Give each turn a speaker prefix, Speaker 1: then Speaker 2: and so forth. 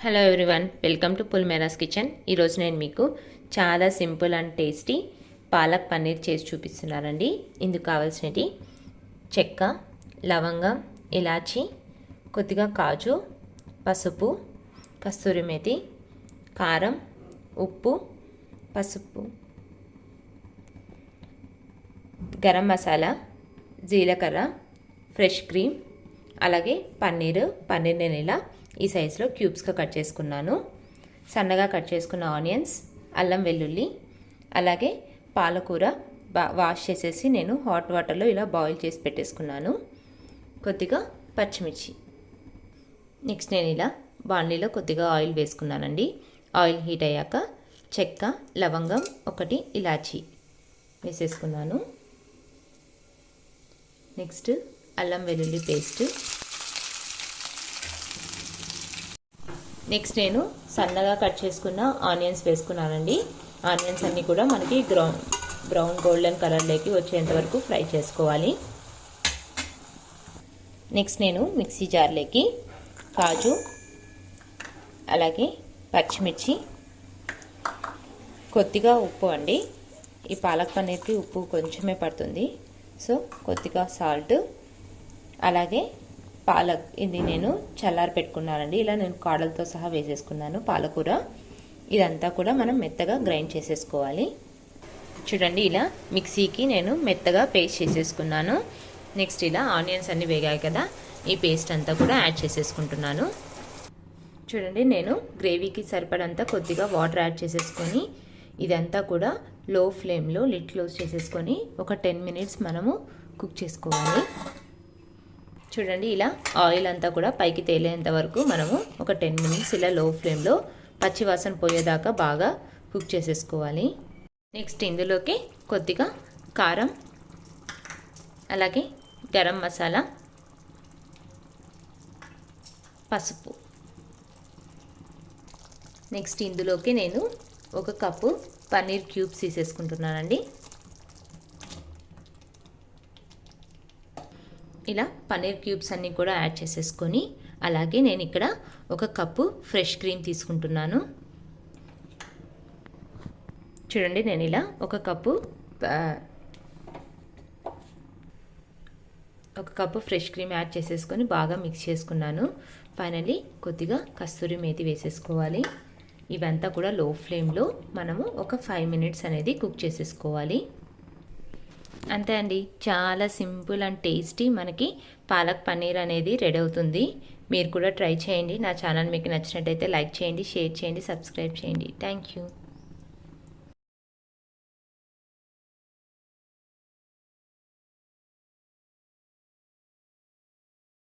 Speaker 1: Hello everyone, welcome to Pulmera's kitchen. ఈరోజు నేను మీకు చాలా simple and tasty palak paneer చేసి చూపిస్తున్నానండి. ఇందుకు కావాల్సినవి చెక్క, లవంగం, ఇలాచి, కొద్దిగా కాజు, పసుపు, కస్తూరి మేతి, కారం, ఉప్పు, పసుపు, గరం మసాలా, జీలకర్ర, ఫ్రెష్ క్రీమ్, అలాగే పన్నీర్ నేను ఇలా ఈ సైజులో క్యూబ్స్గా కట్ చేసుకున్నాను. సన్నగా కట్ చేసుకున్న ఆనియన్స్, అల్లం వెల్లుల్లి, అలాగే పాలకూర వాష్ చేసేసి నేను హాట్ వాటర్లో ఇలా బాయిల్ చేసి పెట్టేసుకున్నాను. కొద్దిగా పచ్చిమిర్చి. నెక్స్ట్ నేను ఇలా బాండీలో కొద్దిగా ఆయిల్ వేసుకున్నానండి. ఆయిల్ హీట్ అయ్యాక చెక్క, లవంగం, ఒకటి ఇలాచి వేసేసుకున్నాను. నెక్స్ట్ అల్లం వెల్లుల్లి పేస్ట్. నెక్స్ట్ నేను సన్నగా కట్ చేసుకున్న ఆనియన్స్ వేసుకున్నానండి. ఆనియన్స్ అన్నీ కూడా మనకి బ్రౌన్ గోల్డెన్ కలర్లోకి వచ్చేంత వరకు ఫ్రై చేసుకోవాలి. నెక్స్ట్ నేను మిక్సీ జార్లోకి కాజు, అలాగే పచ్చిమిర్చి, కొద్దిగా ఉప్పు అండి. ఈ పాలక్ పన్నీర్కి ఉప్పు కొంచెమే పడుతుంది, సో కొద్దిగా సాల్ట్, అలాగే పాలక్ ఇది నేను చల్లారి పెట్టుకున్నానండి. ఇలా నేను కాడలతో సహా వేసేసుకున్నాను. పాలకూర ఇదంతా కూడా మనం మెత్తగా గ్రైండ్ చేసేసుకోవాలి. చూడండి, ఇలా మిక్సీకి నేను మెత్తగా పేస్ట్ చేసేసుకున్నాను. నెక్స్ట్ ఇలా ఆనియన్స్ అన్నీ వేగాయి కదా, ఈ పేస్ట్ అంతా కూడా యాడ్ చేసేసుకుంటున్నాను. చూడండి, నేను గ్రేవీకి సరిపడంత కొద్దిగా వాటర్ యాడ్ చేసేసుకొని ఇదంతా కూడా లో ఫ్లేమ్లో లిడ్ క్లోజ్ చేసేసుకొని ఒక 10 మినిట్స్ మనము కుక్ చేసుకోవాలి. చూడండి, ఇలా ఆయిల్ అంతా కూడా పైకి తేలేంత వరకు మనము ఒక 10 మినిట్స్ ఇలా లో ఫ్లేమ్లో పచ్చివాసన పోయేదాకా బాగా కుక్ చేసేసుకోవాలి. నెక్స్ట్ ఇందులోకి కొద్దిగా కారం, అలాగే గరం మసాలా, పసుపు. నెక్స్ట్ ఇందులోకి నేను 1 కప్పు పన్నీర్ క్యూబ్స్ తీసేసుకుంటున్నానండి. ఇలా పన్నీర్ క్యూబ్స్ అన్నీ కూడా యాడ్ చేసేసుకొని, అలాగే నేను ఇక్కడ 1 కప్పు ఫ్రెష్ క్రీమ్ తీసుకుంటున్నాను. చూడండి, నేను ఇలా 1 కప్పు ఫ్రెష్ క్రీమ్ యాడ్ చేసేసుకొని బాగా మిక్స్ చేసుకున్నాను. ఫైనల్లీ కొద్దిగా కస్తూరి మేతి వేసేసుకోవాలి. ఇవంతా కూడా లో ఫ్లేమ్లో మనము ఒక 5 మినిట్స్ అనేది కుక్ చేసేసుకోవాలి. అంతే అండి, చాలా సింపుల్ అండ్ టేస్టీ మనకి పాలక్ పన్నీర్ అనేది రెడీ అవుతుంది. మీరు కూడా ట్రై చేయండి. నా ఛానల్ మీకు నచ్చినట్టయితే లైక్ చేయండి, షేర్ చేయండి, సబ్స్క్రైబ్ చేయండి. Thank you.